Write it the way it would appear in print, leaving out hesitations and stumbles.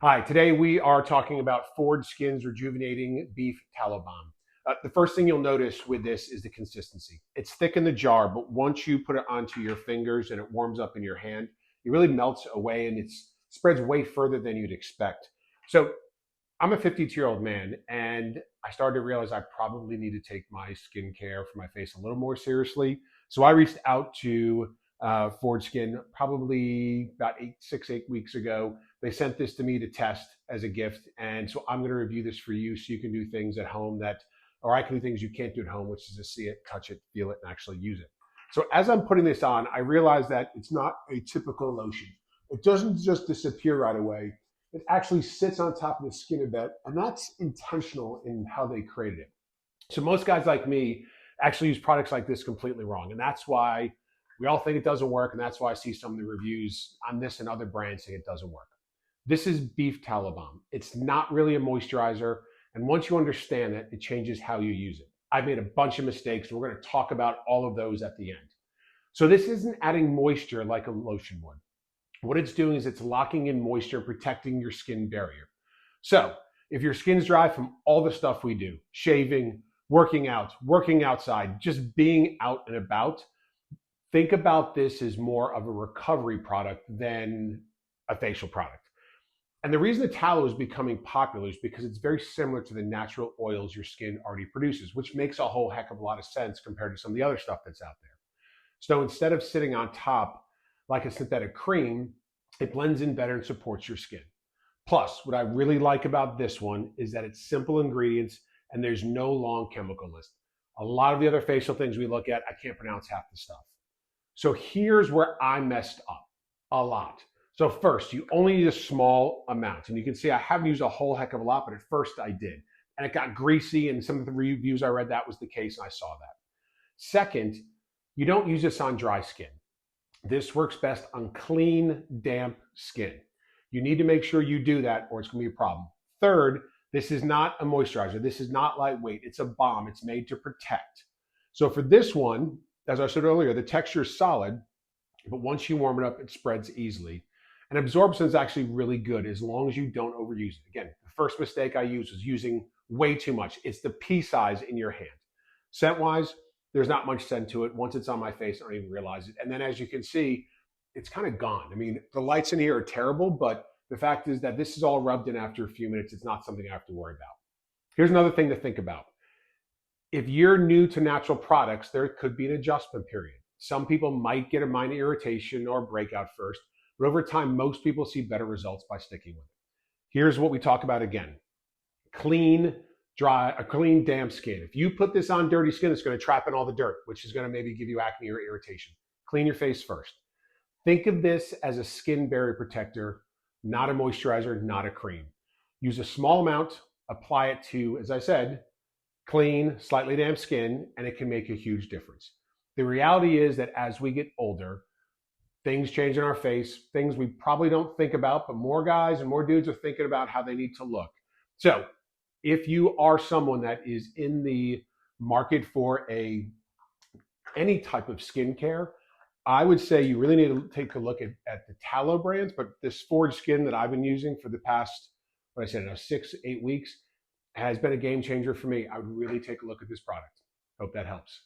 Hi, today we are talking about Ford Skin's Rejuvenating Beef Tallow Balm. The first thing you'll notice with this is the consistency. It's thick in the jar, but once you put it onto your fingers and it warms up in your hand, it really melts away and it spreads way further than you'd expect. So I'm a 52-year-old man, and I started to realize I probably need to take my skincare for my face a little more seriously. So I reached out to Ford Skin probably about 6, 8 weeks ago. They sent this to me to test as a gift, and so I'm going to review this for you so you can do things at home or I can do things you can't do at home, which is to see it, touch it, feel it, and actually use it. So as I'm putting this on, I realize that it's not a typical lotion. It doesn't just disappear right away. It actually sits on top of the skin a bit, and that's intentional in how they created it. So most guys like me actually use products like this completely wrong, and that's why we all think it doesn't work, and that's why I see some of the reviews on this and other brands saying it doesn't work. This is beef tallow balm. It's not really a moisturizer, and once you understand it, it changes how you use it. I've made a bunch of mistakes, and we're going to talk about all of those at the end. So this isn't adding moisture like a lotion would. What it's doing is it's locking in moisture, protecting your skin barrier. So if your skin's dry from all the stuff we do, shaving, working out, working outside, just being out and about, think about this as more of a recovery product than a facial product. And the reason the tallow is becoming popular is because it's very similar to the natural oils your skin already produces, which makes a whole heck of a lot of sense compared to some of the other stuff that's out there. So instead of sitting on top like a synthetic cream, it blends in better and supports your skin. Plus, what I really like about this one is that it's simple ingredients and there's no long chemical list. A lot of the other facial things we look at, I can't pronounce half the stuff. So here's where I messed up a lot. So first, you only need a small amount. And you can see I haven't used a whole heck of a lot, but at first I did. And it got greasy, and some of the reviews I read, that was the case, and I saw that. Second, you don't use this on dry skin. This works best on clean, damp skin. You need to make sure you do that or it's going to be a problem. Third, this is not a moisturizer. This is not lightweight. It's a balm. It's made to protect. So for this one, as I said earlier, the texture is solid, but once you warm it up, it spreads easily. And absorption is actually really good as long as you don't overuse it. Again, the first mistake I used was using way too much. It's the pea size in your hand. Scent-wise, there's not much scent to it. Once it's on my face, I don't even realize it. And then as you can see, it's kind of gone. I mean, the lights in here are terrible, but the fact is that this is all rubbed in after a few minutes. It's not something I have to worry about. Here's another thing to think about. If you're new to natural products, there could be an adjustment period. Some people might get a minor irritation or breakout first, but over time, most people see better results by sticking with it. Here's what we talk about again. Clean, damp skin. If you put this on dirty skin, it's going to trap in all the dirt, which is going to maybe give you acne or irritation. Clean your face first. Think of this as a skin barrier protector, not a moisturizer, not a cream. Use a small amount, apply it to, as I said, clean, slightly damp skin, and it can make a huge difference. The reality is that as we get older, things change in our face, things we probably don't think about, but more guys and more dudes are thinking about how they need to look. So if you are someone that is in the market for any type of skincare, I would say you really need to take a look at the tallow brands, but this Ford Skin that I've been using for the past, 6, 8 weeks has been a game changer for me. I would really take a look at this product. Hope that helps.